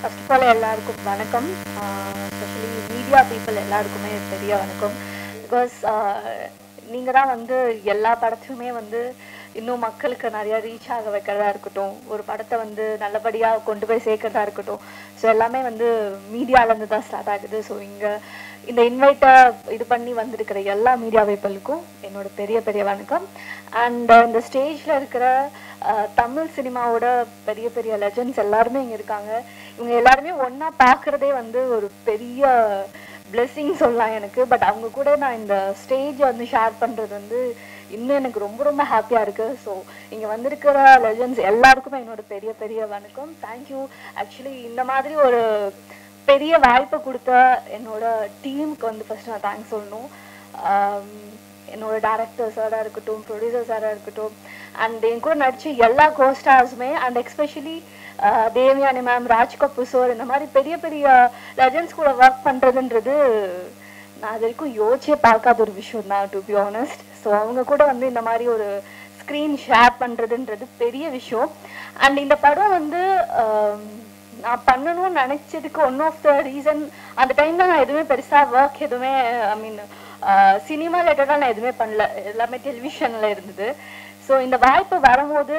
First of all எல்லாருக்கும் வணக்கம். Especially media people எல்லாருக்குமே பெரிய வணக்கம். பிகாஸ் நீங்கள் தான் வந்து எல்லா படத்தையுமே வந்து இன்னும் மக்களுக்கு நிறையா ரீச் ஆக வைக்கிறதா இருக்கட்டும், ஒரு படத்தை வந்து நல்லபடியாக கொண்டு போய் சேர்க்கறதா இருக்கட்டும். ஸோ எல்லாமே வந்து மீடியாவிலேருந்து தான் ஸ்டார்ட் ஆகுது. ஸோ இங்கே இந்த இன்வைட்டை இது பண்ணி வந்திருக்கிற எல்லா மீடியா பீப்புளுக்கும் என்னோட பெரிய பெரிய வணக்கம். அண்ட் இந்த ஸ்டேஜில் இருக்கிற தமிழ் சினிமாவோட பெரிய பெரிய லெஜண்ட்ஸ் எல்லாருமே இங்கே இருக்காங்க. இவங்க எல்லாருமே ஒன்றா பார்க்குறதே வந்து ஒரு பெரிய பிளெஸ்ஸிங் சொல்லலாம் எனக்கு. பட் அவங்க கூட நான் இந்த ஸ்டேஜை வந்து ஷேர் பண்ணுறது வந்து இன்னும் எனக்கு ரொம்ப ரொம்ப ஹாப்பியாக இருக்குது. ஸோ இங்கே வந்திருக்கிற லெஜண்ட்ஸ் எல்லாருக்குமே என்னோட பெரிய பெரிய வணக்கம். தேங்க்யூ. ஆக்சுவலி இந்த மாதிரி ஒரு பெரிய வாய்ப்பை கொடுத்த என்னோட டீமுக்கு வந்து ஃபர்ஸ்ட் நான் தேங்க்ஸ் சொல்லணும். என்னோட டேரக்டர் சாராக இருக்கட்டும், ப்ரொடியூசர் சாராக இருக்கட்டும், அண்ட் என் கூட நடிச்சு எல்லா கோஸ்டார்ஸுமே, and especially Devayani ma'am, Raj Kapoor sir, இந்த மாதிரி பெரிய பெரிய லெஜண்ட்ஸ் கூட ஒர்க் பண்ணுறதுன்றது நான் அது வரைக்கும் யோசிச்சே பார்க்காத ஒரு விஷயம் தான், டு பி ஆனஸ்ட். ஸோ அவங்க கூட வந்து இந்த மாதிரி ஒரு ஸ்க்ரீன் ஷேர் பண்ணுறதுன்றது பெரிய விஷயம். அண்ட் இந்த படம் வந்து நான் பண்ணணும்னு நினச்சதுக்கு ஒன் ஆஃப் த ரீசன், அந்த டைமில் நான் எதுவுமே பெருசாக ஒர்க் எதுவுமே, ஐ மீன் சினிமா ரிலேட்டடாக நான் எதுவுமே பண்ணல, எல்லாமே டெலிவிஷனில் இருந்தது. ஸோ இந்த வாய்ப்பு வரும்போது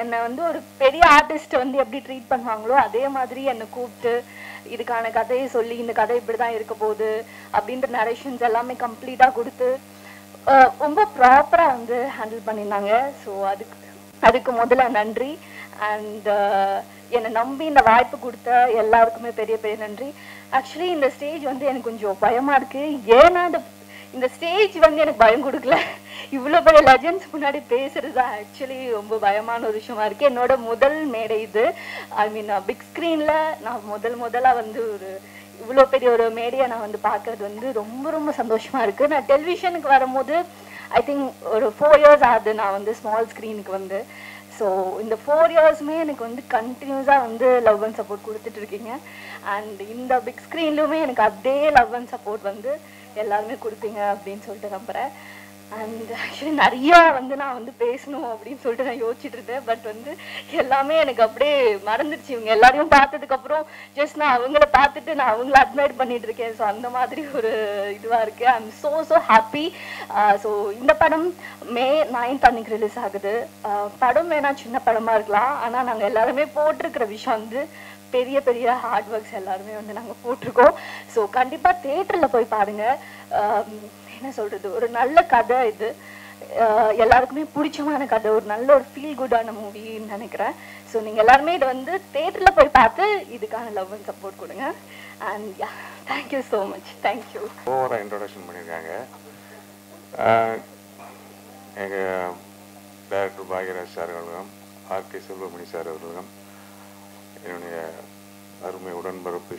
என்னை வந்து ஒரு பெரிய ஆர்டிஸ்ட் வந்து எப்படி ட்ரீட் பண்ணுவாங்களோ அதே மாதிரி என்னை கூப்பிட்டு இதுக்கான கதையை சொல்லி, இந்த கதை இப்படி தான் இருக்க போகுது அப்படின்ற நரேஷன்ஸ் எல்லாமே கம்ப்ளீட்டாக கொடுத்து ரொம்ப ப்ராப்பராக வந்து ஹேண்டில் பண்ணியிருந்தாங்க. ஸோ அதுக்கு முதல்ல நன்றி. அண்ட் என்னை நம்பி இந்த வாய்ப்பு கொடுத்த எல்லாருக்குமே பெரிய பெரிய நன்றி. ஆக்சுவலி இந்த ஸ்டேஜ் வந்து எனக்கு கொஞ்சம் பயமாக இருக்குது. ஏன்னா இந்த ஸ்டேஜ் வந்து எனக்கு பயம் கொடுக்கல, இவ்வளோ பெரிய லெஜண்ட்ஸ் முன்னாடி பேசுறது தான் ஆக்சுவலி ரொம்ப பயமான ஒரு விஷயமா இருக்குது. என்னோட முதல் மேடை இது. ஐ மீன் பிக் ஸ்க்ரீனில் நான் முதலாக வந்து ஒரு இவ்வளோ பெரிய ஒரு மேடையை நான் வந்து பார்க்கறது வந்து ரொம்ப ரொம்ப சந்தோஷமாக இருக்குது. நான் டெலிவிஷனுக்கு வரும்போது ஐ திங்க் ஒரு 4 years ஆகுது நான் வந்து ஸ்மால் ஸ்க்ரீனுக்கு வந்து. ஸோ இந்த 4 yearsமே எனக்கு வந்து கண்டினியூஸாக வந்து லவ் அண்ட் சப்போர்ட் கொடுத்துட்டு இருக்கீங்க. அண்ட் இந்த பிக் ஸ்க்ரீன்லையுமே எனக்கு அதே லவ் அண்ட் சப்போர்ட் வந்து எல்லாருமே கொடுப்பீங்க அப்படின்னு சொல்லிட்டு நம்புகிறேன். அண்ட் ஆக்சுவலி நிறையா வந்து நான் வந்து பேசணும் அப்படின்னு சொல்லிட்டு நான் யோசிச்சுட்டு இருந்தேன். பட் வந்து எல்லாமே எனக்கு அப்படியே மறந்துடுச்சு. இவங்க எல்லாரையும் பார்த்ததுக்கப்புறம் ஜஸ்ட் நான் அவங்கள பார்த்துட்டு நான் அவங்கள அட்மையர் பண்ணிட்டு இருக்கேன். ஸோ அந்த மாதிரி ஒரு இதுவாக இருக்குது. ஐ எம் ஸோ ஹாப்பி. ஸோ இந்த படம் May 9th அன்னைக்கு ரிலீஸ் ஆகுது. படம் வேணா சின்ன படமாக இருக்கலாம், ஆனால் நாங்கள் எல்லாருமே போட்டிருக்கிற விஷயம் வந்து பெரிய பெரிய ஹார்ட் ஒர்க்ஸ் எல்லாருமே வந்து நாங்கள் போட்டிருக்கோம். ஸோ கண்டிப்பாக தேட்டரில் போய் பாருங்கள். என்ன சொல்கிறது, ஒரு நல்ல கதை இது, எல்லாருக்குமே பிடிச்சமான கதை, ஒரு நல்ல ஒரு ஃபீல் குட்டான மூவின்னு நினைக்கிறேன். ஸோ நீங்கள் எல்லாருமே இதை வந்து தேட்டரில் போய் பார்த்து இதுக்கான லவ் அண்ட் சப்போர்ட் கொடுங்க. And yeah, thank you so much. Thank you. ஓவராக இன்ட்ரொடக்ஷன் பண்ணியிருக்காங்க. எங்கள் டைரக்டர் பாக்யராஜ் சார் அவர்களும், ஆர்கே செல்வமணி சார் அவர்களும், என்னுடைய அருமை உடன்பிறப்பு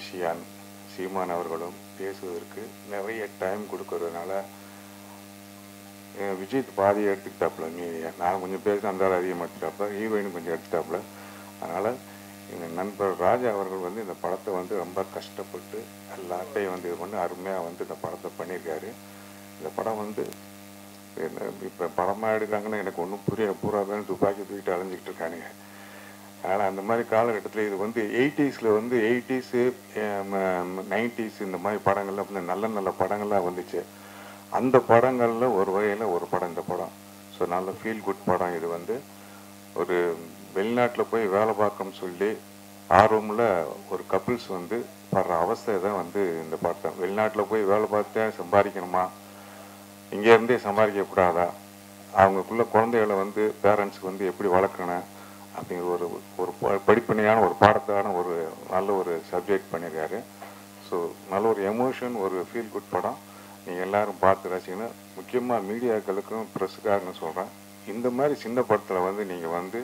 சீமான் அவர்களும் பேசுவதற்கு நிறைய டைம் கொடுக்கறதுனால விஜய் பாதி எடுத்துக்கிட்டாப்புல, நான் கொஞ்சம் பேசினா அந்த அதிகமாக எடுத்துட்டாப்புல, ஹீரோயினும் கொஞ்சம் எடுத்துட்டாப்புல. அதனால் எங்கள் நண்பர் ராஜா அவர்கள் வந்து இந்த படத்தை வந்து ரொம்ப கஷ்டப்பட்டு எல்லாத்தையும் வந்து இது பண்ணி அருமையாக வந்து இந்த படத்தை பண்ணியிருக்காரு. இந்த படம் வந்து இப்போ படமாக எடுக்காங்கன்னு எனக்கு ஒன்றும் பூராதான் துப்பாக்கி தூக்கிட்டு அலைஞ்சிக்கிட்டு இருக்கானுங்க. அதனால் அந்த மாதிரி காலகட்டத்தில் இது வந்து 80s வந்து 80s 90s இந்த மாதிரி படங்கள்லாம் வந்து நல்ல நல்ல படங்கள்லாம் வந்துச்சு. அந்த படங்களில் ஒரு வகையில் ஒரு படம் இந்த படம். ஸோ நல்ல ஃபீல் குட் படம். இது வந்து ஒரு வெளிநாட்டில் போய் வேலை பார்க்கணும்னு சொல்லி ஆர்வமில் ஒரு கப்பிள்ஸ் வந்து படுற அவஸ்தை தான் வந்து இந்த படம். வெளிநாட்டில் போய் வேலை பார்த்தேன் சம்பாதிக்கணுமா, இங்கேருந்தே சம்பாதிக்கக்கூடாதா, அவங்களுக்குள்ள குழந்தைகளை வந்து பேரண்ட்ஸுக்கு வந்து எப்படி வளர்க்கணும் அப்படிங்கிற ஒரு படிப்பனையான ஒரு பாடத்தான ஒரு நல்ல ஒரு சப்ஜெக்ட் பண்ணியிருக்காரு. ஸோ நல்ல ஒரு எமோஷன், ஒரு ஃபீல் குட் படம். நீங்கள் எல்லோரும் பார்த்து ரசிக்கணும். முக்கியமாக மீடியாக்களுக்கும் ப்ரெஸ்ஸுக்காரன்னு சொல்கிறேன், இந்த மாதிரி சின்ன படத்தில் வந்து நீங்கள் வந்து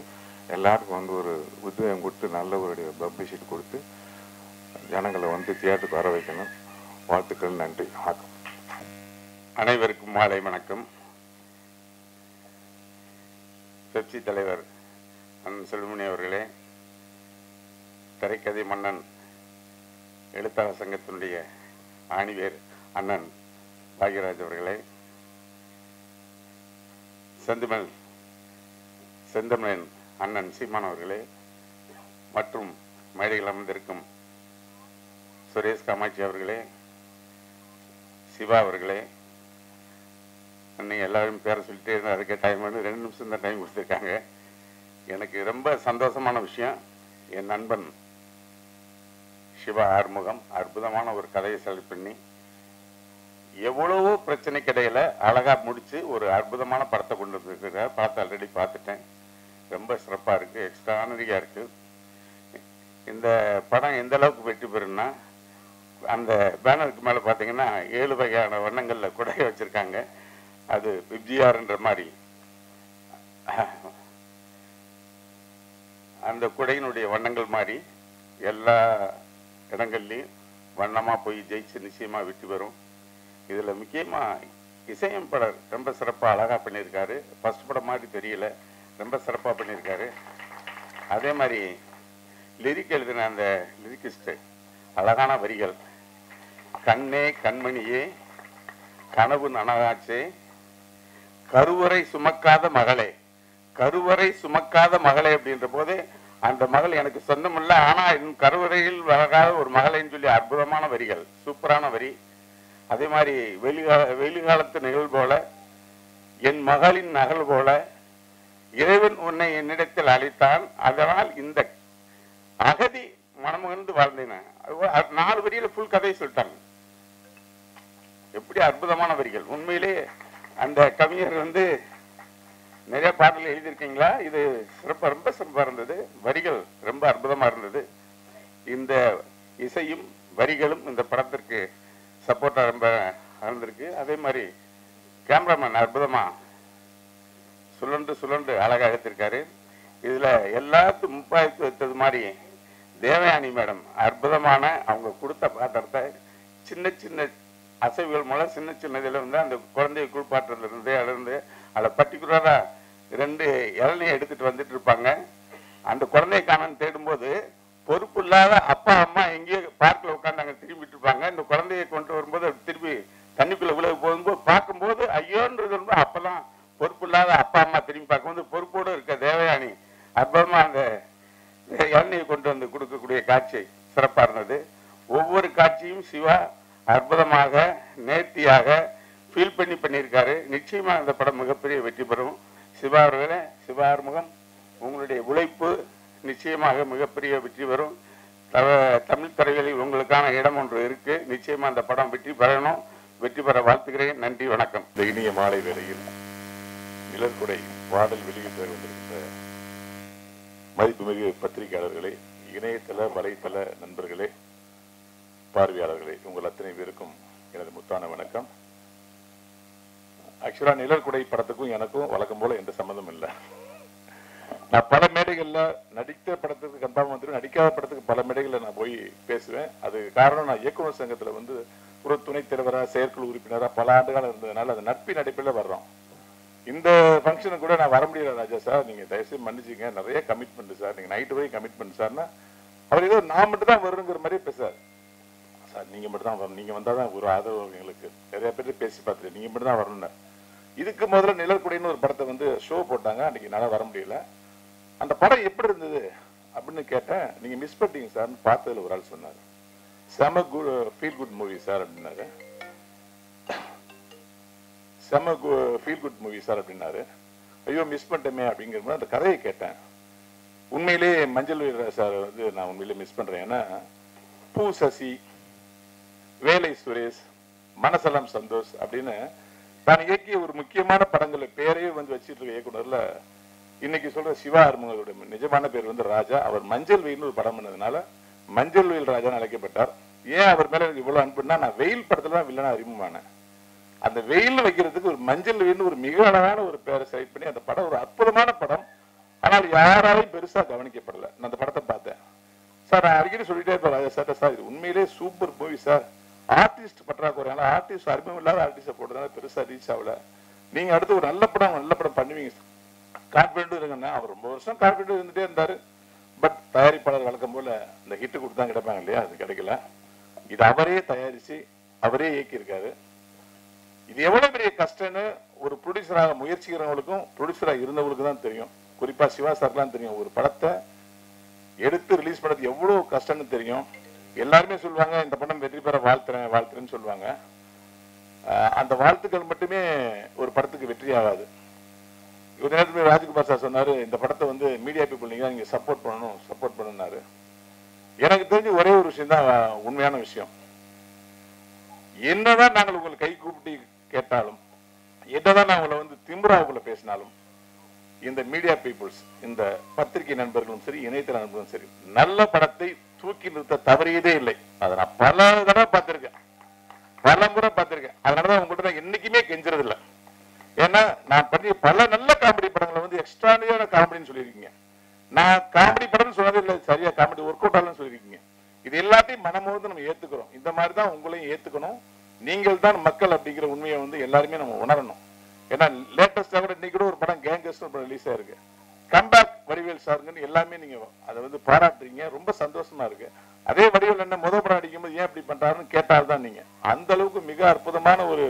எல்லாருக்கும் வந்து ஒரு உத்வேகம் கொடுத்து நல்ல ஒரு பப்ளிசிட்டி கொடுத்து ஜனங்களை வந்து தியேட்டருக்கு வர வைக்கணும். வாழ்த்துக்கள். நன்றி. வணக்கம். அனைவருக்கும் மாலை வணக்கம். பெப்சி தலைவர் அண்ணன் செல்வமணி அவர்களே, திரைக்கதை மன்னன் எழுத்தாளர் சங்கத்தினுடைய ஆணிவேர் அண்ணன் பாக்யராஜ் அவர்களே, செந்தமிழன் அண்ணன் சீமான் அவர்களே, மற்றும் மேடையில் அமர்ந்திருக்கும் சுரேஷ் காமாட்சி அவர்களே, சிவா அவர்களே, அன்னைக்கு எல்லாரும் பேரை சொல்லிட்டே இருந்தால் அதுக்கே டைம் வந்து 2 நிமிஷம் தான் டைம் கொடுத்துருக்காங்க. எனக்கு ரொம்ப சந்தோஷமான விஷயம், என் நண்பன் சிவா ஆறுமுகம் அற்புதமான ஒரு கதையை செலக்ட் பண்ணி எவ்வளவோ பிரச்சனைக்கு இடையில அழகா முடிச்சு ஒரு அற்புதமான படத்தை கொண்டு வந்திருக்கிறார். படத்தை ஆல்ரெடி பார்த்துட்டேன், ரொம்ப சிறப்பாக இருக்கு, எக்ஸ்ட்ரானரியா இருக்கு. இந்த படம் எந்த அளவுக்கு வெற்றி பெறும்னா, அந்த பேனருக்கு மேலே பார்த்தீங்கன்னா 7 வகையான வண்ணங்களில் குடைய வச்சிருக்காங்க. அது பிப்ஜிஆர்ன்ற மாதிரி அந்த குடையினுடைய வண்ணங்கள் மாதிரி எல்லா இடங்கள்லையும் வண்ணமாக போய் ஜெயிச்சு நிச்சயமாக வெற்றி பெறும். இதில் முக்கியமாக இசையமைப்பாளர் ரொம்ப சிறப்பாக அழகாக பண்ணியிருக்காரு. ஃபர்ஸ்ட் படம் மாதிரி தெரியல, ரொம்ப சிறப்பாக பண்ணியிருக்காரு. அதே மாதிரி லிரிக் எழுதின அந்த லிரிக்கிஸ்ட்டு அழகான வரிகள், கண்ணே கண்மணியே கனவு நனவாச்சே கருவறை சுமக்காத மகளே, கருவறை சுமக்காத மகளே அப்படின்ற போது அந்த மகள் எனக்கு சொந்தமில்ல, ஆனா என் கருவறையில் வளராத ஒரு மகளைன்னு சொல்லி அற்புதமான வரிகள், சூப்பரான வரி. அதே மாதிரி வெளிகாலத்து நிகழ் போல என் மகளின் நகல் போல இறைவன் உன்னை என்னிடத்தில் அளித்தான், அதனால் இந்த அகதி மனமுகர்ந்து வாழ்ந்தேன். 4 வரியில ஃபுல் கதையை சொல்லிட்டாங்க. எப்படி அற்புதமான வரிகள். உண்மையிலே அந்த கவிஞர் நிறைய பாடல்கள் எழுதியிருக்கீங்களா? இது சிறப்பாக, ரொம்ப சிறப்பாக இருந்தது. வரிகள் ரொம்ப அற்புதமா இருந்தது. இந்த இசையும் வரிகளும் இந்த படத்திற்கு சப்போர்ட்டா ரொம்ப இருந்திருக்கு. அதே மாதிரி கேமராமேன் அற்புதமா சுழன்று அழகா எடுத்திருக்காரு. இதுல எல்லாத்துக்கும் முப்பாயத்து வைத்தது மாதிரி தேவயானி மேடம் அற்புதமான அவங்க கொடுத்த பாத்திரத்தை சின்ன சின்ன அசைவுகள் மூலம் சின்ன இதுல அந்த குழந்தைய குளிப்பாட்டுறதுல இருந்து அதில் பர்டிகுலரா 2 இளநியை எடுத்துட்டு வந்துட்டு இருப்பாங்க. அந்த குழந்தைய காணன்னு தேடும்போது பொறுப்பு இல்லாத அப்பா அம்மா எங்கேயோ பார்க்கில் உட்காந்து அங்கே திரும்பிட்டு இருப்பாங்க. இந்த குழந்தைய கொண்டு வரும்போது திரும்பி தண்ணிக்குள்ள விலகு போகும்போது பார்க்கும்போது ஐயோன்றது அப்பெல்லாம் பொறுப்பு இல்லாத அப்பா அம்மா திரும்பி பார்க்கும்போது பொறுப்போடு இருக்க தேவயானி அற்புதமா அந்த இளநியை கொண்டு வந்து கொடுக்கக்கூடிய காட்சி சிறப்பாக இருந்தது. ஒவ்வொரு காட்சியும் சிவா அற்புதமாக நேர்த்தியாக ஃபீல் பண்ணியிருக்காரு. நிச்சயமா இந்த படம் மிகப்பெரிய வெற்றி பெறும். சிவா அவர்களே, சிவா ஆறுமுகம், உங்களுடைய உழைப்பு நிச்சயமாக மிகப்பெரிய வெற்றி பெறும். தமிழ் திரைகளில் உங்களுக்கான இடம் ஒன்று இருக்கு. நிச்சயமா அந்த படம் வெற்றி பெறணும். வெற்றி பெற வாழ்த்துக்கிறேன். நன்றி, வணக்கம். இந்த இனிய மாலை வேளையில் நிழற்குடை பாடல் வெளியிட்டு வந்திருக்கிற மதிப்புமிகு பத்திரிகையாளர்களே, இணையதள வலைத்தள நண்பர்களே, பார்வையாளர்களே, உங்கள் அத்தனை பேருக்கும் எனது முத்தான வணக்கம். ஆக்சுவலா நிழற்குடை படத்துக்கும் எனக்கும் வழக்கம் போல எந்த சம்மந்தம் இல்லை. நான் பல மேடைகள்ல நடித்த படத்துக்கு கன்ஃபார்ம் வந்துடும், நடிக்காத படத்துக்கு பல மேடைகள்ல நான் போய் பேசுவேன். அது காரணம், நான் இயக்குனர் சங்கத்துல ஒரு துணைத் தலைவரா செயற்குழு உறுப்பினரா பல ஆண்டுகாலம் இருந்ததுனால அது நட்பின் அடிப்படையில் வர்றோம். இந்த ஃபங்க்ஷனுக்கு கூட நான் வர முடியல ராஜா சார், நீங்க தயவுசெய்து மன்னிச்சுங்க, நிறைய கமிட்மெண்ட் சார், நீங்க நைட்டு போய் கமிட்மெண்ட் சார்னா அவர் ஏதோ நான் மட்டும் தான் வருங்கிற மாதிரியே பேசார். சார் நீங்க மட்டும் தான் வரணும், நீங்க வந்தாதான் ஒரு ஆதரவு எங்களுக்கு, நிறைய பேர் பேசி பார்த்துட்டு நீங்க மட்டும் தான் வரணும்னு. இதுக்கு முதல்ல நிழற்குடைன்னு ஒரு படத்தை ஷோ போட்டாங்க, அன்னைக்கு என்னால் வர முடியல. அந்த படம் எப்படி இருந்தது அப்படின்னு கேட்டேன். நீங்க மிஸ் பண்ணிட்டீங்க சார்னு பார்த்ததுல ஒரு ஆள் சொன்னார், செம ஃபீல் குட் மூவி சார் அப்படின்னாரு. செம ஃபீல் குட் மூவி சார் அப்படின்னாரு. ஐயோ மிஸ் பண்ணிட்டேமே அப்படிங்கிற அந்த கதையை கேட்டேன். உண்மையிலேயே மஞ்சள் வீரராஜ் சார் நான் உண்மையிலே மிஸ் பண்றேன். ஏன்னா பூ சசி, வேலை சுரேஷ், மனசலம் சந்தோஷ் அப்படின்னு தான் இயக்கிய ஒரு முக்கியமான படங்களை பேரையே வச்சிட்டு இருக்க இயக்குனர்ல இன்னைக்கு சொல்ற சிவா ஆறுமுகோட நிஜமான பேர் ராஜா. அவர் மஞ்சள் வெயில்னு ஒரு படம் பண்ணதுனால மஞ்சள் வெயில் ராஜான்னு அழைக்கப்பட்டார். ஏன் அவர் மேல எனக்கு இவ்வளவு அன்புன்னா, நான் வெயில் படத்துல தான் வில்லனா அறிமுகமானேன். அந்த வெயில் வைக்கிறதுக்கு ஒரு மஞ்சள் வெயில்னு ஒரு மிக அழகான ஒரு பேரை செலக்ட் பண்ணி அந்த படம் ஒரு அற்புதமான படம். ஆனால் யாராலையும் பெருசா கவனிக்கப்படல. நான் அந்த படத்தை பார்த்தேன் சார். நான் அடிக்கடி சொல்லிட்டே இருப்பேன் ராஜா சார், சார் இது உண்மையிலே சூப்பர் மூவி சார். ஆர்டிஸ்ட் பற்றாக்குறை, ஆர்டிஸ்ட் அறிமுகம் இல்லாத ஆர்டிஸ்ட போட்டதுனால பெருசா ரீச் ஆகல. நீங்க அடுத்து ஒரு நல்ல படம் பண்ணுவீங்க, கான்பிடன்ட் இருங்கன்னா. அவர் ரொம்ப வருஷம் கான்பிடன்ட் இருந்துட்டே இருந்தாரு. பட் தயாரிப்பாளர் வழக்கம் போல இந்த ஹிட்டு கொடுத்தா கிடைப்பாங்க இல்லையா, அது கிடைக்கல. இது அவரே தயாரிச்சு அவரே இயக்கியிருக்காரு. இது எவ்வளவு பெரிய கஷ்டம்னு ஒரு ப்ரொடியூசராக முயற்சிக்கிறவங்களுக்கும் ப்ரொடியூசராக இருந்தவங்களுக்கு தான் தெரியும். குறிப்பா சிவா சார்லாம் தெரியும். ஒரு படத்தை எடுத்து ரிலீஸ் பண்ணது எவ்வளவு கஷ்டம்னு தெரியும். எல்லாருமே சொல்லுவாங்க இந்த படம் வெற்றி பெற வாழ்த்துறேன்னு சொல்லுவாங்க. அந்த வாழ்த்துக்கள் மட்டுமே ஒரு படத்துக்கு வெற்றி ஆகாது. ஒரு நேரத்தில் ராஜ்குமார் சார் சொன்னாரு, இந்த படத்தை வந்து மீடியா பீப்புள் நீங்க சப்போர்ட் பண்ணணும்னாரு. எனக்கு தெரிஞ்ச ஒரே ஒரு விஷயம் தான் உண்மையான விஷயம். என்னதான் நாங்கள் உங்களை கை கூப்பிட்டு கேட்டாலும், என்னதான் நான் உங்களை வந்து திமுறாவுக்குள்ள பேசினாலும், இந்த மீடியா பீப்புள்ஸ், இந்த பத்திரிகை நண்பர்களும் சரி, இணையதள நண்பர்களும் சரி, நல்ல படத்தை தூக்கி நிறுத்த தவறியதே இல்லை. அதை நான் பல தடவை பார்த்திருக்கேன், பல முறை பார்த்திருக்கேன். அதனாலதான் உங்கள்கிட்ட நான் என்னைக்குமே கெஞ்சுறது இல்லை. ஏன்னா நான் பண்ணி பல நல்ல காமெடி படங்களை வந்து எக்ஸ்ட்ரானியான காமெடின்னு சொல்லியிருக்கீங்க. நான் காமெடி படம்னு சொன்னது இல்லை, சரியா காமெடி ஒர்க் அவுட் ஆகலன்னு சொல்லியிருக்கீங்க. இது எல்லாத்தையும் மனமோந்து நம்ம ஏத்துக்கிறோம். இந்த மாதிரி தான் உங்களையும் ஏத்துக்கணும். நீங்கள் தான் மக்கள் அப்படிங்கிற உண்மையை வந்து எல்லாருமே நம்ம உணரணும். ஏன்னா லேட்டஸ்டா கூட இன்னைக்கு கூட ஒரு படம் கேங்கர்ஸ் ரிலீஸ் ஆயிருக்கு. கம்பேக் வடிவேல் சாருங்கன்னு எல்லாமே நீங்க அதை வந்து பாராட்டுறீங்க, ரொம்ப சந்தோஷமா இருக்கு. அதே வடிவேல் என்ன முதல் படம் அடிக்கும்போது ஏன் இப்படி பண்றாருன்னு கேட்டால்தான் நீங்க. அந்த அளவுக்கு மிக அற்புதமான ஒரு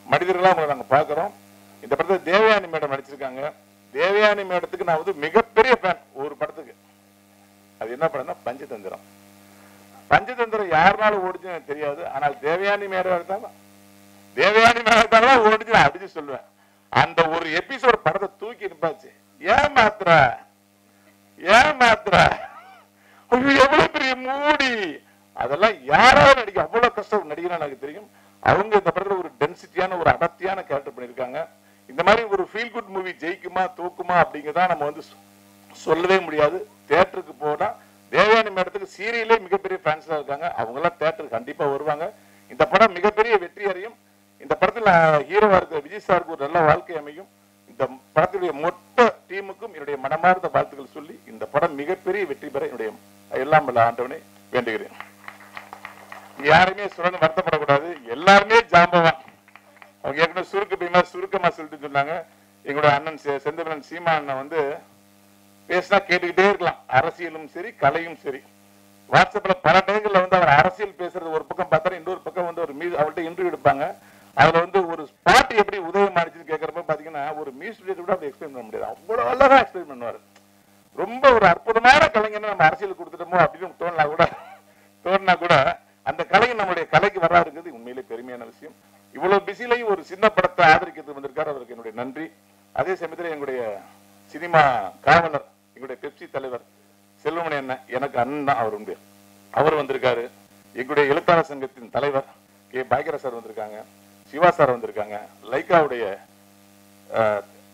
மனிதர்களா உங்களை நாங்க பாக்குறோம். இந்த படத்தை தேவயானி மேடம் நடிச்சிருக்காங்க. தேவயானி மேடத்துக்கு நான் வந்து மிகப்பெரிய ஃபேன் ஒரு படத்துக்கு. அது என்ன படம்னா பஞ்சதந்திரம். பஞ்சதந்திரம் யாருனாலும் ஓடிச்சு எனக்கு தெரியாது. ஆனால் தேவயானி மேடம் எடுத்தாலும் ஓடிச்சு நான் அடிச்சு சொல்லுவேன். அந்த ஒரு எபிசோட் படத்தை தூக்கி நிப்பாச்சு. ஏன் மாத்திர எவ்வளவு பெரிய மூடி, அதெல்லாம் யாராவது நடிக்க அவ்வளவு கஷ்டம் நடிகனா எனக்கு தெரியும். அவங்க இந்த படத்துல ஒரு டென்சிட்டியான ஒரு அடர்த்தியான கேரக்டர் பண்ணிருக்காங்க. இந்த மாதிரி ஒரு ஃபீல் குட் மூவி ஜெயிக்குமா தூக்குமா அப்படிங்கிறதா நம்ம வந்து சொல்லவே முடியாது. தியேட்டருக்கு போனா தேவயானி மேடத்துக்கு சீரியலே மிகப்பெரிய ஃபேன்ஸா இருக்காங்க. அவங்க எல்லாம் தியேட்டருக்கு கண்டிப்பா வருவாங்க. இந்த படம் மிகப்பெரிய வெற்றி அடையும். இந்த படத்துல ஹீரோவா இருக்கிற விஜய் சாருக்கு ஒரு நல்ல வாழ்க்கை அமையும். இந்த படத்துடைய மொத்த டீமுக்கும் என்னுடைய மனமார்ந்த வாழ்த்துக்கள் சொல்லி இந்த படம் மிகப்பெரிய வெற்றி பெற என்னுடைய எல்லாம் ஆண்டவனை வேண்டுகிறேன். யாருமே சொல்லணும் வருத்தப்படக்கூடாது. எல்லாருமே ஜாம்பவான். அவங்க ஏற்கனவே சுருக்கமா சொல்லிட்டு சொன்னாங்க. எங்களுடைய அண்ணன் செந்தமிழன் சீமா அண்ணன் வந்து பேசினா கேட்டுக்கிட்டே இருக்கலாம். அரசியலும் சரி கலையும் சரி. வாட்ஸ்அப்ல பல டைங்கள்ல வந்து அவர் அரசியல் பேசுறது ஒரு பக்கம் பார்த்தா, இன்னொரு பக்கம் வந்து ஒரு அவர்கிட்ட இன்டர்வியூ எடுப்பாங்க. அதுல வந்து ஒரு பாட்டு எப்படி உதயம் ஆயிடுச்சுன்னு கேட்கறப்ப பாத்தீங்கன்னா ஒரு மியூசிக் கூட அப்படி எக்ஸ்பிளைன் பண்ண முடியாது. அவ்வளவு அழகா எக்ஸ்பிளைன் பண்ணுவாரு. ரொம்ப ஒரு அற்புதமான கலைஞனை நம்ம அரசியல் கொடுத்துட்டோமோ அப்படின்னு தோணுனா கூட அந்த கலைஞன் நம்மளுடைய கலைக்கு வரா இருக்கிறது உண்மையிலே பெருமையான விஷயம். இவ்வளவு பிஸிலையும் ஒரு சின்ன படத்தை ஆதரிக்கிறது வந்திருக்காரு. அவருக்கு என்னுடைய நன்றி. அதே சமயத்தில் எங்களுடைய சினிமா காவலர், எங்களுடைய பெப்சி தலைவர் செல்வமணி அண்ணன், எனக்கு அண்ணன் தான் அவர் உண்டு. அவர் வந்திருக்காரு. எங்களுடைய எழுத்தாளர் சங்கத்தின் தலைவர் கே பாக்யராஜ் சார் வந்திருக்காங்க. சிவா சார் வந்திருக்காங்க. லைக்காவுடைய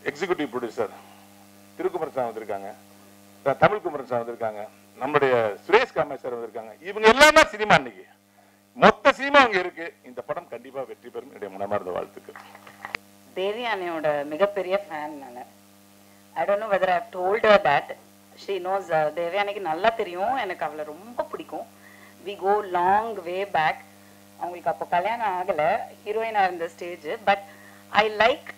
எக்ஸிகியூட்டிவ் ப்ரொடியூசர் திருக்குமரன் சார் வந்திருக்காங்க. தமிழ் குமரன் சார் வந்திருக்காங்க. நம்முடைய சுரேஷ் காமே சார் வந்திருக்காங்க. இவங்க எல்லாமே சினிமா இன்னைக்கு மொத்த சினிமா அங்க இருக்கு. இந்த படம் கண்டிப்பா வெற்றி பெறும். என்னுடைய மனமார்ந்த வாழ்த்துக்கள். தேவயானியோட மிகப்பெரிய ஃபேன் நான். I don't know whether I have told her that. She knows தேவயானிக்கு நல்லா தெரியும். எனக்கு அவளை ரொம்ப பிடிக்கும். We go long way back. அவங்களுக்கு அப்போ கல்யாணம் ஆகலை, ஹீரோயினாக இருந்த ஸ்டேஜ். பட் ஐ லைக்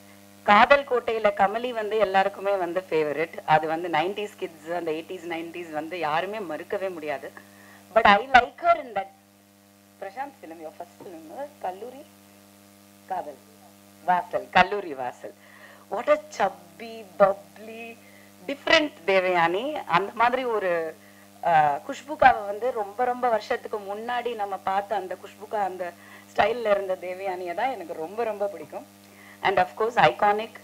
காதல் கோட்டையில் கமலி வந்து எல்லாருக்குமே வந்து ஃபேவரட். அது வந்து 90s கிட்ஸ், அந்த 80s 90s வந்து யாருமே மறுக்கவே முடியாது. But I like her in that Prashanth film, your first film Kalloori Kadhal வாசல், கல்லூரி வாசல். வாட் அ சப்பி பப்ளி டிஃப்ரெண்ட் தேவயானி. அந்த மாதிரி ஒரு குஷ்புகாவை வந்து ரொம்ப ரொம்ப வருஷத்துக்கு முன்னாடி நம்ம பார்த்த அந்த குஷ்புகா அந்த ஸ்டைலில் இருந்த தேவயானியை தான் எனக்கு ரொம்ப ரொம்ப பிடிக்கும். And of course iconic.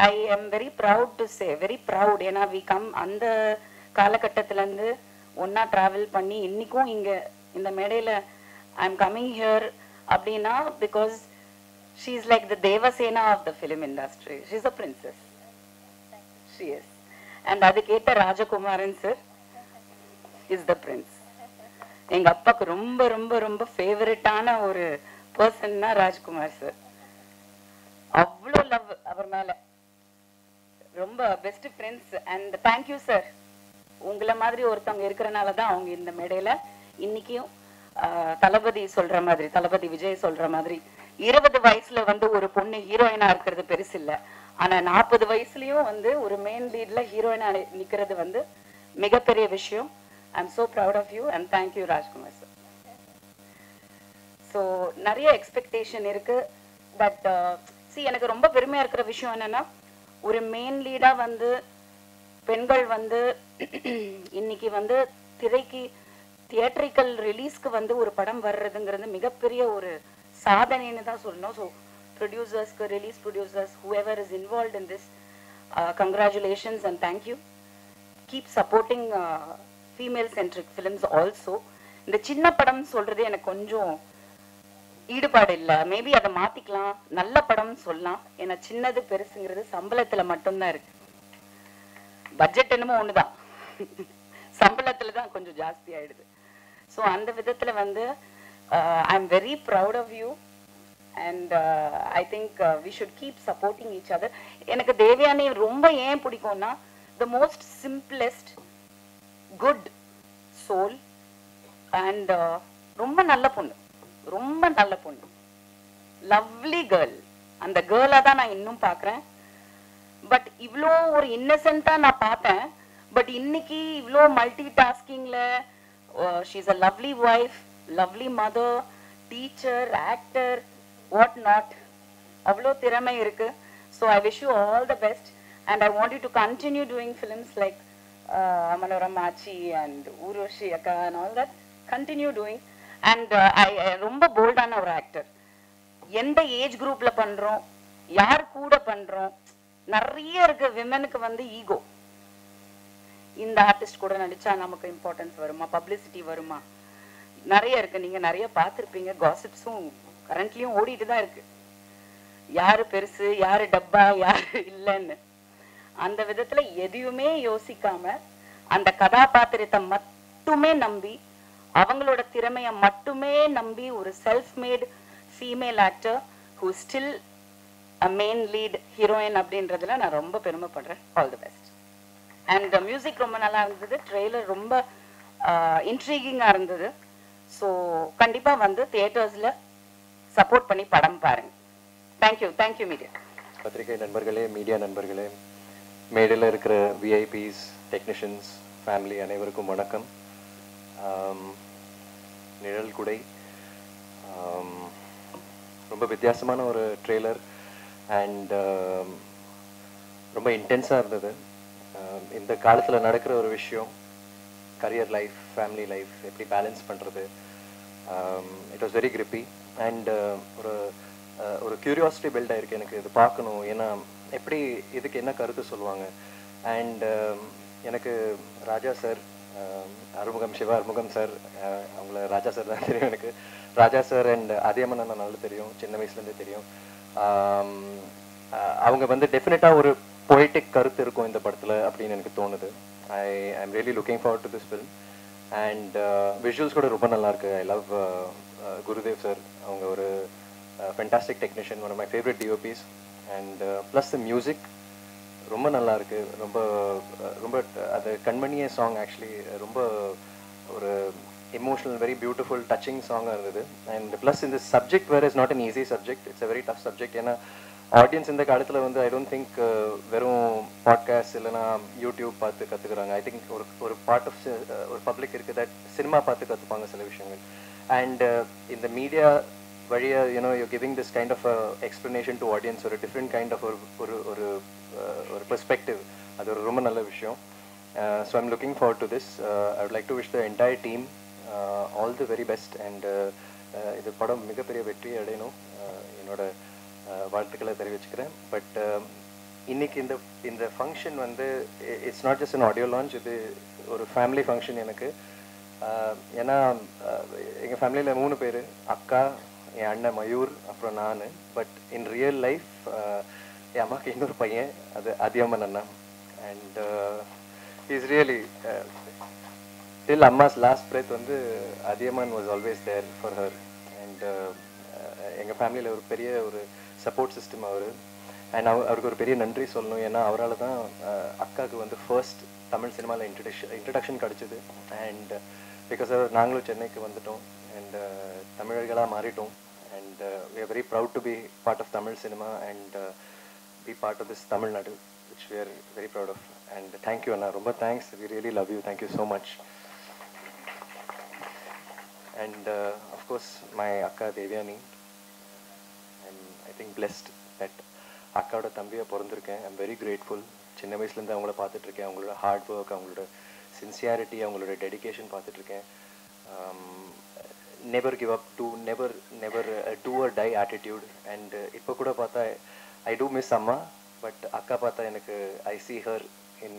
I am very proud to say, very proud. ஏன்னா வி கம் அந்த காலகட்டத்திலேருந்து ஒன்றா ட்ராவல் பண்ணி இன்றைக்கும் இங்கே இந்த மேடையில் ஐ எம் கம்மிங் ஹியர் அப்படின்னா because she is like the Devasena of the film industry. She is a princess. She is. And அதுக்கேற்ற Rajakumaran sir is the prince. எங்கள் அப்பாவுக்கு ரொம்ப ரொம்ப ரொம்ப ஃபேவரட்டான ஒரு பர்சன்னா ராஜ்குமார் சார். அவ்வளோ லவ் அவர் மேலே, ரொம்ப best friends. And thank you sir. உங்களை மாதிரி ஒருத்தவங்க இருக்கிறனால தான் அவங்க இந்த மேடையில் இன்னைக்கும் தளபதி சொல்கிற மாதிரி, தளபதி விஜய் சொல்கிற மாதிரி 20 வயசுல வந்து ஒரு பொண்ணு ஹீரோயினாக இருக்கிறது பெருசு இல்லை. ஆனால் 40 வயசுலயும் வந்து ஒரு மெயின் லீட்ல ஹீரோயினா நிற்கிறது வந்து மிகப்பெரிய விஷயம். I am so proud of you and thank you Rajkumar sir. So நிறைய எக்ஸ்பெக்டேஷன் இருக்கு. பட் எனக்கு ரொம்ப பெருமையா இருக்கிற விஷயம் என்னன்னா, ஒரு மெயின் லீடா வந்து பெண்கள் வந்து இன்னைக்கு வந்து திரைக்கு தியேட்டரிக்கல் ரிலீஸ்க்கு வந்து ஒரு படம் வர்றதுங்கிறது மிகப்பெரிய ஒரு சாதனைன்னு தான் சொல்லணும். ஸோ ப்ரொடியூசர்ஸ்க்கு, release producers, whoever is involve in this, congratulations and thank you. Keep supporting female centric films also. இந்த சின்ன படம் சொல்றது எனக்கு கொஞ்சம் ஈடுபாடு இல்லை. மேபி அதை மாத்திக்கலாம், நல்ல படம் சொல்லலாம். ஏன்னா சின்னது பெருசுங்கிறது சம்பளத்துல மட்டும்தான் இருக்கு. பட்ஜெட் என்னமோ ஒண்ணுதான், சம்பளத்துல தான் கொஞ்சம் ஜாஸ்தி ஆயிடுது. ஸோ அந்த விதத்துல வந்து I am very proud of you and I think we should keep supporting each other. எனக்கு தேவயானி ரொம்ப ஏன் பிடிக்கும்னா, the most simplest good soul and ரொம்ப நல்ல பொண்ணு, ரொம்ப நல்ல பொண்ணு, லவ்லி கேர்ள். அந்த கேர்ளா தான் நான் இன்னும் பார்க்குறேன். பட் இவ்வளோ ஒரு இன்னசென்ட்டா நான் பார்த்தேன். பட் இன்னைக்கு இவ்வளோ மல்டி டாஸ்கிங்ல she is a lovely wife, lovely mother, teacher, actor, what not. அவ்வளோ திறமை இருக்கு. So I wish you all the best and I want you to continue doing films like Manorama Aachi and Urvashi அக்கா and all that. Continue doing. And ரொம்ப போல்டான ஒரு actor. எந்த age குரூப்ல பண்றோம், யார் கூட பண்றோம், நிறைய இருக்கு. விமனுக்கு வந்து ஈகோ, இந்த ஆர்டிஸ்ட் கூட நடிச்சா நமக்கு இம்பார்ட்டன்ஸ் வருமா, பப்ளிசிட்டி வருமா, நிறைய இருக்கு. நீங்க நிறைய பார்த்துருப்பீங்க. காசிப்ஸும் கரண்ட்லயும் ஓடிட்டு தான் இருக்கு. யாரு பெருசு, யாரு டப்பா, யாரு இல்லைன்னு. அந்த விதத்துல எதையுமே யோசிக்காம அந்த கதாபாத்திரத்தை மட்டுமே நம்பி, அவங்களோட திறமையை மட்டுமே நம்பி ஒரு self made female actor who still a main lead heroine அப்படின்றதுல நான் ரொம்ப பெருமைப்படுறேன். All the best. And music ரொம்ப நல்லா இருந்தது. ட்ரெய்லர் ரொம்ப இன்ட்ரீகிங்காக இருந்தது. ஸோ கண்டிப்பா வந்து தியேட்டர்ஸ்ல சப்போர்ட் பண்ணி படம் பாருங்க. தேங்க்யூ. Thank you media. பத்திரிகை நண்பர்களே, மீடியா நண்பர்களே, மேடையில் இருக்கிற விஐபிஸ், டெக்னீஷியன்ஸ், ஃபேமிலி அனைவருக்கும் வணக்கம். நிழல் குடை ரொம்ப வித்தியாசமான ஒரு ட்ரெய்லர் அண்ட் ரொம்ப இன்டென்ஸாக இருந்தது. இந்த காலத்தில் நடக்கிற ஒரு விஷயம், கரியர் லைஃப், ஃபேமிலி லைஃப் எப்படி பேலன்ஸ் பண்ணுறது, it was very creepy and ஒரு க்யூரியாசிட்டி பில்ட் ஆயிருக்கு எனக்கு இது பார்க்கணும். ஏன்னா எப்படி இதுக்கு என்ன கருத்து சொல்லுவாங்க. அண்ட் எனக்கு ராஜா சார், அறுமுகம் சிவா அறுமுகம் சார், அவங்கள ராஜா சார் தான் தெரியும் எனக்கு. ராஜா சார் அண்ட் அதியமன் அண்ணா நல்லா தெரியும், சின்ன வயசுலேருந்தே தெரியும். அவங்க வந்து டெஃபினட்டாக ஒரு பொய்டிக் கருத்து இருக்கும் இந்த படத்தில் அப்படின்னு எனக்கு தோணுது. I am really looking forward to this film and visuals கூட ரொம்ப நல்லா இருக்கு. I love Gurudev sir. அவங்க ஒரு fantastic technician, one of my favourite DOPs. And plus the music ரொம்ப நல்லா இருக்கு. ரொம்ப ரொம்ப அது கண்மணியே சாங் ஆக்சுவலி ரொம்ப ஒரு எமோஷனல், வெரி பியூட்டிஃபுல், டச்சிங் சாங்காக இருந்தது. அண்ட் ப்ளஸ் இந்த subject where is not an easy subject, it's a very tough subject. ஏன்னா ஆடியன்ஸ் இந்த காலத்தில் வந்து ஐ டோன்ட் திங்க் வெறும் பாட்காஸ்ட் இல்லைனா யூடியூப் பார்த்து கற்றுக்குறாங்க. ஐ திங்க் ஒரு பார்ட் ஆஃப் ஒரு பப்ளிக் இருக்குது தட் சினிமா பார்த்து கற்றுப்பாங்க சில விஷயங்கள். அண்ட் இந்த மீடியா வழியா you know you giving this kind of explanation to audience, ஒரு டிஃப்ரெண்ட் கைண்ட் ஆஃப் ஒரு பெர்ஸ்பெக்டிவ். அது ஒரு ரொம்ப நல்ல விஷயம். So I'm looking forward to this. I would like to wish the entire team all the very best. And இது படம் மிகப்பெரிய வெற்றி அடையணும் என்னோட வாழ்த்துக்களை தெரிவிச்சுக்கிறேன். பட் இன்னைக்கு இந்த ஃபங்க்ஷன் வந்து it's not just an audio launch, இது ஒரு ஃபேமிலி ஃபங்க்ஷன் எனக்கு. ஏன்னா எங்கள் ஃபேமிலியில் 3 பேர், அக்கா, என் அண்ணன் மயூர், அப்புறம் நான். பட் இன் ரியல் லைஃப் என் அம்மாவுக்கு இன்னொரு பையன், அது அதியமன் அண்ணா. அண்ட் இஸ் ரியலி டில் அம்மாஸ் லாஸ்ட் பிரெத் வந்து Athiyaman was always there for her. And எங்கள் ஃபேமிலியில் ஒரு பெரிய ஒரு சப்போர்ட் சிஸ்டம் அவர். அண்ட் அவருக்கு ஒரு பெரிய நன்றி சொல்லணும். ஏன்னா அவரால் தான் அக்காவுக்கு வந்து ஃபர்ஸ்ட் தமிழ் சினிமாவில் இன்ட்ரடக்ஷன் கிடச்சிது. அண்ட் பிகாஸ் நாங்களும் சென்னைக்கு வந்துட்டோம் அண்ட் தமிழர்களாக மாறிட்டோம். And we are very proud to be part of Tamil cinema and be part of this Tamil Nadu, which we are very proud of. And thank you, Anna. Romba thanks. We really love you. Thank you so much. And of course, my akka Devyani. I think blessed that அக்காவோட தம்பியை பிறந்திருக்கேன். I'm very grateful. சின்ன வயசுலேருந்து அவங்கள பார்த்துட்ருக்கேன். அவங்களோட hard work, அவங்களோட sincerity, அவங்களோட dedication பார்த்துட்ருக்கேன். never give up, to never do or die attitude. And இப்போ கூட பார்த்தா I do miss Amma, but அக்கா பார்த்தா எனக்கு I see her in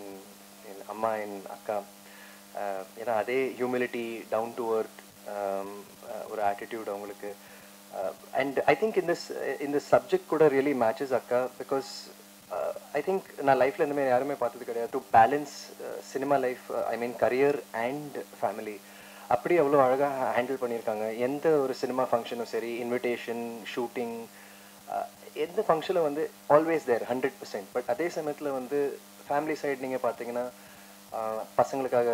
அம்மா in அக்கா. ஏன்னா அதே ஹியூமிலிட்டி, டவுன் டு earth ஒரு ஆட்டிடியூட் அவங்களுக்கு. And I think in this subject கூட really matches அக்கா, because I think நான் லைஃப்ல இந்த மாதிரி யாருமே பார்த்தது கிடையாது. To balance cinema life, I mean career and family, அப்படி அவ்வளோ அழகாக ஹேண்டில் பண்ணியிருக்காங்க. எந்த ஒரு சினிமா ஃபங்க்ஷனும் சரி, இன்விடேஷன், ஷூட்டிங், எந்த ஃபங்க்ஷனில் வந்து ஆல்வேஸ் தேர் 100%. பட் அதே சமயத்தில் வந்து ஃபேமிலி சைடு நீங்கள் பார்த்தீங்கன்னா பசங்களுக்காக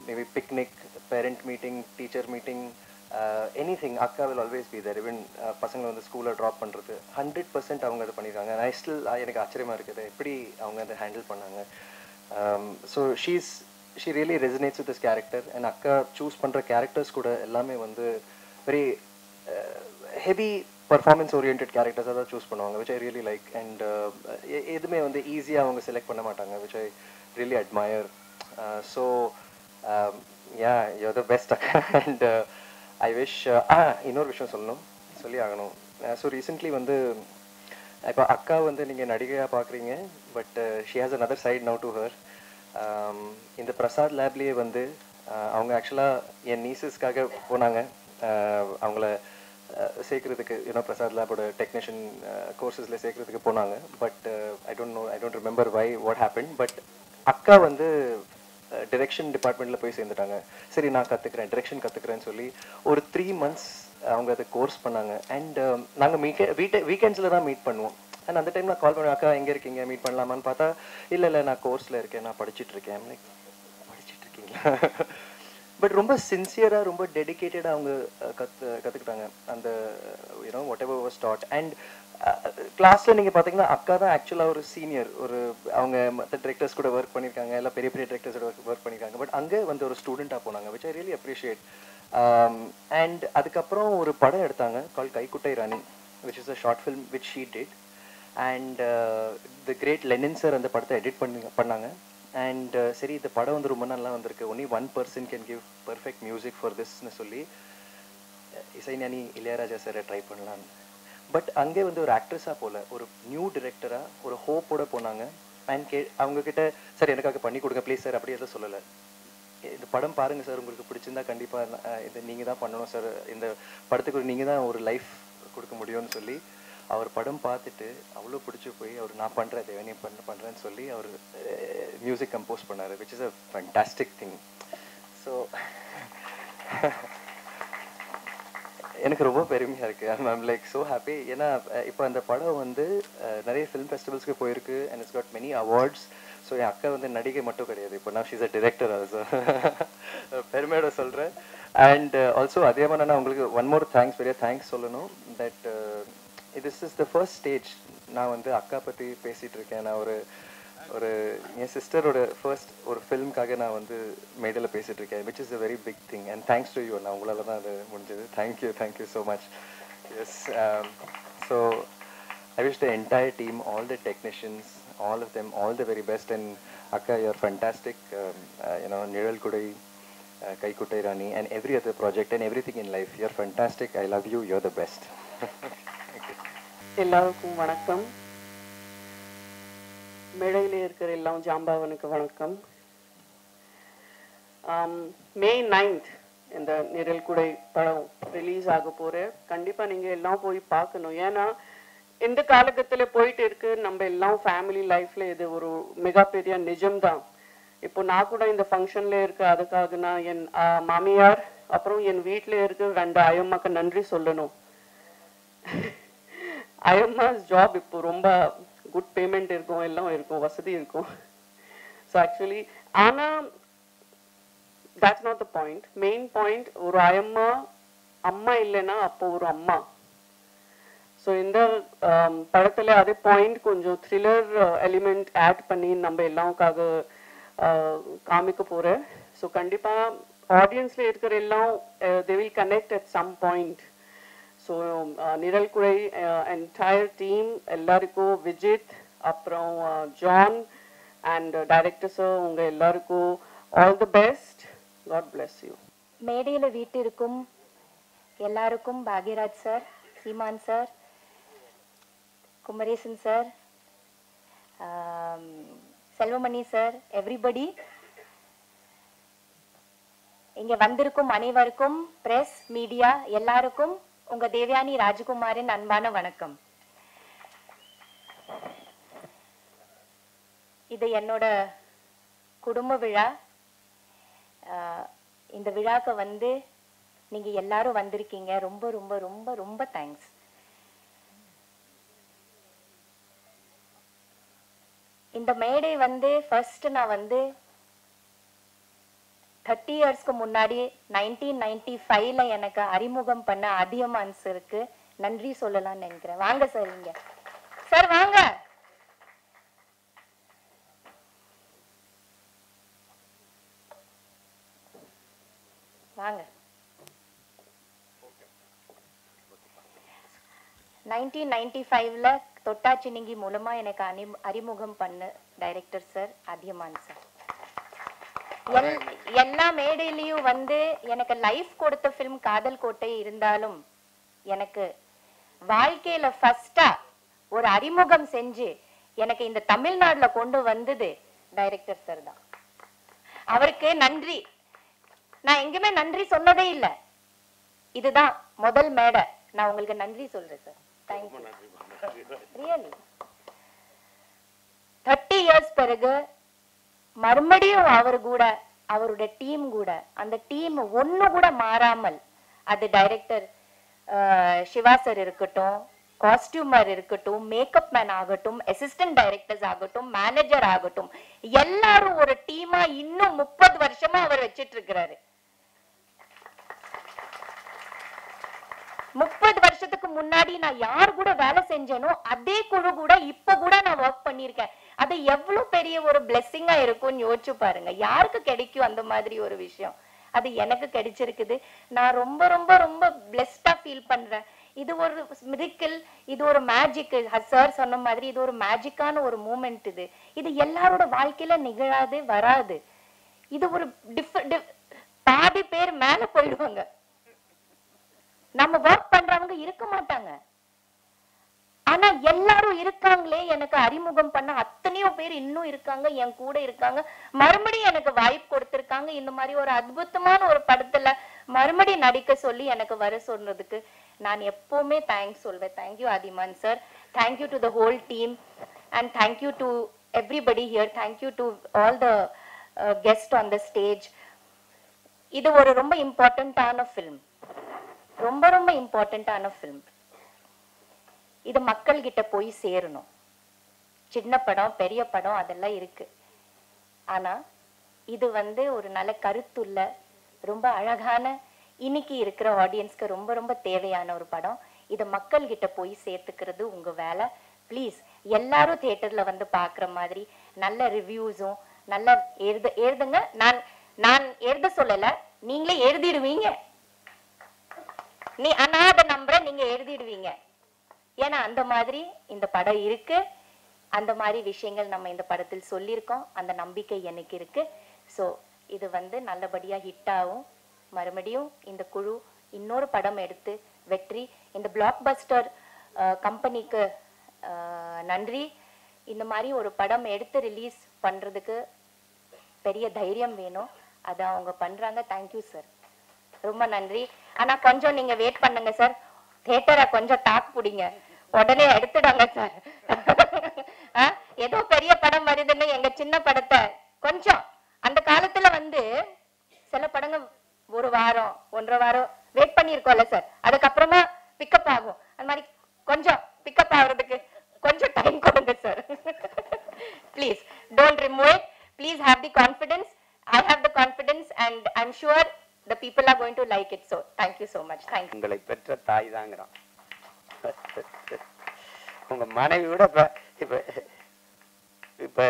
maybe picnic, parent meeting, teacher meeting, anything, akka will always be there. Even பசங்களை வந்து ஸ்கூலில் ட்ராப் பண்ணுறது 100% அவங்க அதை பண்ணியிருக்காங்க. நான் ஸ்டில் எனக்கு ஆச்சரியமாக இருக்குது எப்படி அவங்க அதை ஹேண்டில் பண்ணாங்க. So she really resonates with this character. and அக்கா சூஸ் பண்ணுற கேரக்டர்ஸ் கூட எல்லாமே வந்து வெரி ஹெவி பர்ஃபார்மன்ஸ் ஓரியன்ட் கேரக்டர்ஸாக தான் சூஸ் பண்ணுவாங்க, which I really like. and எதுவுமே வந்து ஈஸியாக அவங்க செலக்ட் பண்ண மாட்டாங்க, which I really admire. So yeah, you're the best akka. and I wish இன்னொரு விஷயம் சொல்லி ஆகணும். ஸோ ரீசெண்ட்லி வந்து இப்போ அக்கா வந்து நீங்கள் நடிகையாக பார்க்குறீங்க, but she has another side now to her. இந்த பிரசாத் லேப்லேயே வந்து அவங்க ஆக்சுவலாக என் நீசஸ்க்காக போனாங்க, அவங்கள சேர்க்கறதுக்கு, பிரசாத் லேபோட டெக்னீஷியன் கோர்சஸில் சேர்க்கறதுக்கு போனாங்க. But I don't remember why what happen. But அக்கா வந்து டிரெக்ஷன் டிபார்ட்மெண்ட்டில் போய் சேர்ந்துட்டாங்க. சரி நான் கற்றுக்குறேன், டிரெக்ஷன் கற்றுக்குறேன்னு சொல்லி ஒரு 3 months அவங்க அதை கோர்ஸ் பண்ணாங்க. அண்ட் நாங்கள் வீக்கெண்ட்ஸில் தான் மீட் பண்ணுவோம். அண்ட் அந்த டைம் நான் கால் பண்ணுவேன், அக்கா எங்கே இருக்கீங்க, மீட் பண்ணலாமான்னு பார்த்தா இல்லை நான் கோர்ஸில் இருக்கேன், நான் படிச்சுட்ருக்கேன். லைக் படிச்சுட்ருக்கீங்களா? பட் ரொம்ப சின்சியராக, ரொம்ப டெடிக்கேட்டடாக அவங்க கற்றுக்கிட்டாங்க அந்த what ever was dot. And கிளாஸில் நீங்கள் பார்த்தீங்கன்னா அக்கா தான் ஆக்சுவலாக ஒரு சீனியர், அவங்க மற்ற டிரெக்டர்ஸ் கூட ஒர்க் பண்ணியிருக்காங்க, எல்லாம் பெரிய பெரிய டிரெக்டர்ஸோட ஒர்க் பண்ணியிருக்காங்க. பட் அங்கே வந்து ஒரு ஸ்டூடெண்ட்டாக போனாங்க, which I really appreciate. And அதுக்கப்புறம் ஒரு படம் எடுத்தாங்க கால் கைக்குட்டை ராணி, which is a short film which she did. And the great Lenin sir அந்த படத்தை எடிட் பண்ணாங்க. அண்ட் சரி இந்த படம் வந்து ரொம்ப நல்லா வந்திருக்கு, only one person can give perfect music for thisன்னு சொல்லி இசைஞானி இளையராஜா சாரை ட்ரை பண்ணலான்னு. பட் அங்கே வந்து ஒரு ஆக்ட்ரஸாக போல, ஒரு நியூ டிரெக்டராக ஒரு ஹோப்போட போனாங்க. அண்ட் அவங்கக்கிட்ட சார் எனக்காக பண்ணி கொடுங்க ப்ளீஸ் சார், அப்படி எதுவும் சொல்லலை. இந்த படம் பாருங்கள் சார், உங்களுக்கு பிடிச்சிருந்தா கண்டிப்பாக இதை நீங்கள் தான் பண்ணணும் சார், இந்த படத்துக்கு நீங்கள் தான் ஒரு லைஃப் கொடுக்க முடியும்னு சொல்லி அவர் படம் பார்த்துட்டு அவ்வளோ பிடிச்சி போய் அவர் நான் பண்ணுறேன் தேவனி பண்ணுறேன்னு சொல்லி அவர் மியூசிக் கம்போஸ் பண்ணார், which is a fantastic thing. So எனக்கு ரொம்ப பெருமையாக இருக்குது. I'm like so happy. ஏன்னா இப்போ அந்த படம் வந்து நிறைய ஃபிலிம் ஃபெஸ்டிவல்ஸ்க்கு போயிருக்கு and it's got many awards. So என் அக்கா வந்து நடிகை மட்டும் கிடையாது, இப்போ நான் ஷீஸ் அ டிரெக்டர் ஆல்சோ, பெருமையோட சொல்கிறேன். அண்ட் ஆல்சோ அதே மாதிரி நான் உங்களுக்கு ஒன் மோர் தேங்க்ஸ், பெரிய தேங்க்ஸ் சொல்லணும். That this is the first stage நான் வந்து அக்கா பற்றி பேசிகிட்டு இருக்கேன். நான் ஒரு என் சிஸ்டரோட ஃபர்ஸ்ட் ஒரு ஃபிலிம்காக நான் வந்து மேடையில் பேசிகிட்டு இருக்கேன், which is a very big thing. And thanks to you, நான் உங்களால் தான் அது முடிஞ்சது. Thank you so much. Yes, so I wish the entire team, all the technicians, all of them, all the very best. And akka, you're fantastic. Nirel Kudai, Kaikuttai Rani, and every other project and everything in life, you're fantastic. I love you, you're the best. எல்லாருக்கும் வணக்கம். மேடையில் இருக்கிற எல்லாம் ஜாம்பாவனுக்கு வணக்கம். May 9th இந்த நிரல் குடை படம் ரிலீஸ் ஆக போற, கண்டிப்பா நீங்க எல்லாம் போய் பார்க்கணும். ஏன்னா இந்த காலகட்டத்தில் போயிட்டு இருக்கு, நம்ம எல்லாம் ஃபேமிலி லைஃப்ல இது ஒரு மிகப்பெரிய நிஜம்தான். இப்போ நான் கூட இந்த ஃபங்க்ஷன்ல இருக்கு, அதுக்காக நான் என் மாமியார் அப்புறம் என் வீட்டில் இருக்க 2 அயம்மாக்கு நன்றி சொல்லணும். அயம்மாஸ் ஜாப் இப்போ ரொம்ப குட் பேமெண்ட் இருக்கும், எல்லாம் இருக்கும், வசதி இருக்கும். ஸோ ஆக்சுவலி ஆனால் that's not the point. Main point, ஒரு அம்மா இல்லைன்னா அப்போ ஒரு அம்மா. ஸோ இந்த படத்தில் அதே பாயிண்ட் கொஞ்சம் த்ரில்லர் எலிமெண்ட் ஆட் பண்ணி நம்ம எல்லாருக்காக காமிக்க போகிறேன். ஸோ கண்டிப்பாக ஆடியன்ஸில் இருக்கிற எல்லாம் they will connect at some point. So நிரல் குடை என்டையர் டீம் எல்லாருக்கும், விஜித் அப்புறம் ஜான் அண்ட் டைரக்டர் சார், உங்கள் எல்லாருக்கும் all the best. God bless you. மேடையில் வீட்டிற்கும் எல்லாருக்கும் Bhagyaraj sir, Seeman sir, Kumaresan sir, Selvamani sir, everybody, இங்க வந்திருக்கும் அனைவருக்கும், பிரஸ் மீடியா எல்லாருக்கும் உங்க தேவயானி ராஜகுமாரின் அன்பான வணக்கம். இது என்னோட குடும்ப விழா. இந்த விழாக்கு வந்து நீங்க எல்லாரும் வந்திருக்கீங்க. ரொம்ப ரொம்ப ரொம்ப ரொம்ப தேங்க்ஸ். இந்த மேடை வந்து ஃபர்ஸ்ட் நான் வந்து 30 இயர்ஸ்க்கு முன்னாடி 1995ல எனக்கு அறிமுகம் பண்ண அதியமான் சாருக்கு நன்றி சொல்லலாம்னு நினைக்கிறேன். வாங்க சார், இங்க சார் வாங்க. வாங்க. 1995ல தொட்டாச்சினிங்கி மூலமா எனக்கு அறிமுகம் பண்ண டைரக்டர் சார் அதியமான் சார். எல்லா மேடையிலையும் வந்து எனக்கு லைஃப் கொடுத்த ஃபிலிம் காதல் கோட்டை இருந்தாலும் எனக்கு வாழ்க்கையில ஃபர்ஸ்டா ஒரு அறிமுகம் செஞ்சு எனக்கு இந்த தமிழ்நாடுல கொண்டு வந்தது டைரக்டர் சார் தான். அவருக்கு நன்றி. நான் எங்குமே நன்றி சொன்னதே இல்லை. இதுதான் முதல் மேடை. நான் உங்களுக்கு நன்றி சொல்றேன் சார். தேங்க்யூ. ரியலி 30 இயர்ஸ் பிறகு மறுபடியும் அவர் கூட, அவருடைய டீம் கூட, அந்த டீம் ஒண்ணு கூட மாறாமல், அது டைரக்டர் சிவா சார் இருக்கட்டும், காஸ்டியூமர் இருக்கட்டும், மேக்கப் மேன் ஆகட்டும், அசிஸ்டன்ட் டைரக்டர்ஸ் ஆகட்டும், மேனேஜர் ஆகட்டும், எல்லாரும் ஒரு டீமா இன்னும் 30 வருஷமா அவர் வச்சிட்டு இருக்கிறாரு. 30 வருஷத்துக்கு முன்னாடி நான் யார் கூட வேலை செஞ்சேனோ அதே குழு கூட இப்ப கூட நான் ஒர்க் பண்ணிருக்கேன். அது எவ்வளவு பெரிய ஒரு பிளெஸிங்கா இருக்கும்னு யோசிச்சு பாருங்க. யாருக்கு கிடைக்கும் அந்த மாதிரி ஒரு விஷயம்? அது எனக்கு கிடைச்சிருக்குது. நான் ரொம்ப ரொம்ப ரொம்ப பிளெஸ்டா ஃபீல் பண்றேன். இது ஒரு மிராக்கிள், இது ஒரு மேஜிக். சார் சொன்ன மாதிரி இது ஒரு மேஜிக்கான ஒரு மூமெண்ட். இது எல்லாரோட வாழ்க்கையில நிகழாது, வராது. இது ஒரு பாதி பேர் மேல போயிடுவாங்க. நம்ம ஒர்க் பண்றவங்க இருக்க மாட்டாங்க. ஆனா எல்லாரும் இருக்காங்களே, எனக்கு அறிமுகம் பண்ண அத்தனையோ பேர் இன்னும் இருக்காங்க, என் கூட இருக்காங்க, மறுபடியும் எனக்கு வாய்ப்பு கொடுத்திருக்காங்க. இந்த மாதிரி ஒரு அற்புதமான ஒரு படத்துல மறுபடியும் நடிக்க சொல்லி எனக்கு வர சொன்னதுக்கு நான் எப்பவுமே தேங்க்ஸ் சொல்வேன். Thank you Athiyaman sir. Thank you to the whole team and thank you to everybody here. Thank you to all the guest on the stage. இது ஒரு ரொம்ப இம்பார்ட்டன்டான ஃபிலிம், ரொம்ப ரொம்ப இம்பார்ட்டன்டான ஃபிலிம். இது மக்கள் கிட்ட போய் சேரணும். சின்ன படம், பெரிய படம் அதெல்லாம் இருக்கு. ஆனா இது வந்து ஒரு நல்ல கருத்துள்ள, ரொம்ப அழகான, இன்னைக்கு இருக்கிற ஆடியன்ஸ்க்கு ரொம்ப ரொம்ப தேவையான ஒரு படம். இதை மக்கள் கிட்ட போய் சேர்த்துக்கிறது உங்க வேலை. ப்ளீஸ் எல்லாரும் தியேட்டர்ல வந்து பாக்குற மாதிரி நல்ல ரிவ்யூஸும் நல்ல எழுதுங்க. நான் எழுத சொல்லல, நீங்களே எழுதிடுவீங்க. நான் அதை நம்புறேன், நீங்க எழுதிடுவீங்க. ஏன்னா அந்த மாதிரி இந்த படம் இருக்கு. அந்த மாதிரி விஷயங்கள் நம்ம இந்த படத்தில் சொல்லியிருக்கோம். அந்த நம்பிக்கை எனக்கு இருக்கு. ஸோ இது வந்து நல்லபடியா ஹிட் ஆகும். மறுபடியும் இந்த குழு இன்னொரு படம் எடுத்து வெற்றி. இந்த பிளாக் பஸ்டர் கம்பெனிக்கு நன்றி. இந்த மாதிரி ஒரு படம் எடுத்து ரிலீஸ் பண்றதுக்கு பெரிய தைரியம் வேணும். அதை அவங்க பண்றாங்க. தேங்க்யூ சார், ரொம்ப நன்றி. ஆனா கொஞ்சம் நீங்க வெயிட் பண்ணுங்க சார். தியேட்டரை கொஞ்சம் டாக் பிடிங்க, உடனே எடுத்துடாங்க சார். ஏதோ பெரிய படம் வருதுன்னு எங்க சின்ன படத்தை கொஞ்சம், அந்த காலத்துல வந்து சில படங்கள் 1 வாரம் 1.5 வாரம் வெயிட் பண்ணிருக்கோம்ல சார், அதுக்கப்புறமா பிக்கப் ஆகும். அந்த மாதிரி கொஞ்சம் பிக்கப் ஆகுறதுக்கு கொஞ்சம் டைம் கொடுங்க sir. Please don't remove it. Please have the confidence. I have the confidence and I'm sure the people are going to like it. So thank you so much. Thank you. உங்களை பெற்ற தாய் தாங்கிறான். உங்க மனைவி விட இப்ப இப்ப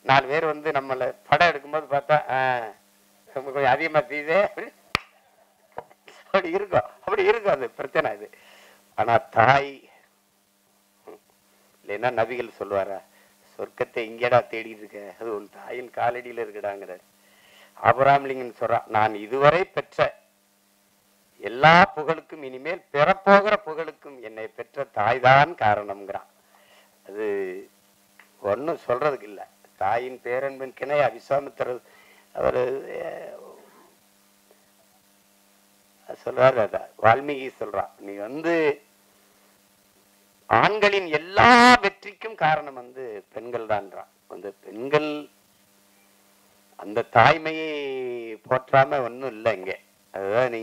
4 பேர் வந்து நம்மள படம் எடுக்கும்போது பார்த்தா கொஞ்சம் அதிகமா தீதே அப்படி இருக்கும் அது பிரச்சனை இது. ஆனா தாய் இல்லைன்னா நபிகள் சொல்லுவாரா, சொர்க்கத்தை இங்கேடா தேடிட்டு இருக்க, அது உன் தாயின் காலடியில இருக்குடாங்கிறார். ஆபிரகாம் லிங்கன் சொல்றான், நான் இதுவரை பெற்ற எல்லா புகழுக்கும் இனிமேல் பெறப்போகிற புகழுக்கும் என்னை பெற்ற தாய்தான் காரணம்ங்கிறான். அது ஒன்றும் சொல்றதுக்கு இல்லை. தாயின் பேரன்பின் கிணை அவிசாமித்திர அவர் சொல்றாரு. அத வால்மீகி சொல்றான், நீ ஆண்களின் எல்லா வெற்றிக்கும் காரணம் பெண்கள் தான்றான். பெண்கள் அந்த தாய்மையை போற்றாம ஒன்றும் இல்லை இங்க. அதுதான்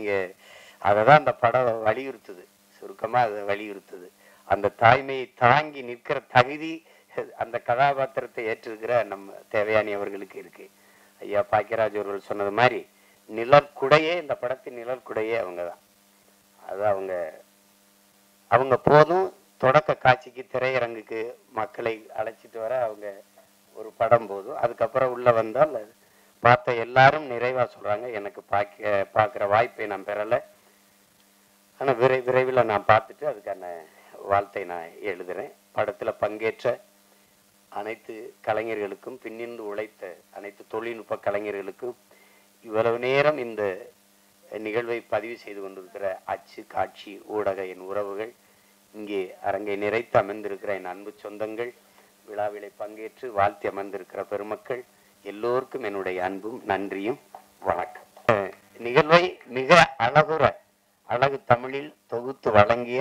அததான் அந்த படம் வலியுறுத்துது. சுருக்கமா அதை வலியுறுத்துது. அந்த தாய்மையை தாங்கி நிற்கிற தகுதி அந்த கதாபாத்திரத்தை ஏற்றிருக்கிற நம்ம தேவயானி அவர்களுக்கு இருக்கு. ஐயா பாக்கியராஜ் அவர்கள் சொன்னது மாதிரி நிழற்குடையே, இந்த படத்தின் நிழற்குடையே அவங்க தான். அது அவங்க போதும் தொடக்க காட்சிக்கு திரையரங்குக்கு மக்களை அழைச்சிட்டு வர அவங்க ஒரு படம் போதும். அதுக்கப்புறம் உள்ள வந்தால் பார்த்த எல்லாரும் நிறைவா சொல்றாங்க, எனக்கு பார்க்குற வாய்ப்பை நான் பெறலை, ஆனால் விரைவில் நான் பார்த்துட்டு அதுக்கான வாழ்த்தை நான் எழுதுறேன். படத்துல பங்கேற்ற அனைத்து கலைஞர்களுக்கும், பின்னின்று உழைத்த அனைத்து தொழில்நுட்ப கலைஞர்களுக்கும், இவ்வளவு நேரம் இந்த நிகழ்வை பதிவு செய்து கொண்டிருக்கிற அச்சு, காட்சி, ஊடக என் உறவுகள், இங்கே அரங்கை நிறைத்து அமர்ந்திருக்கிற என் அன்பு சொந்தங்கள், விழாவிலை பங்கேற்று வாழ்த்தி அமர்ந்திருக்கிற பெருமக்கள் எல்லோருக்கும் என்னுடைய அன்பும் நன்றியும் வணக்கம். நிகழ்வை மிக அழகு தமிழில் தொகுத்து வழங்கிய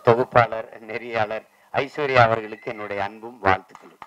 தொகுப்பாளர், நெறியாளர் ஐஸ்வர்யா அவர்களுக்கு என்னுடைய அன்பும் வாழ்த்துக்களும்.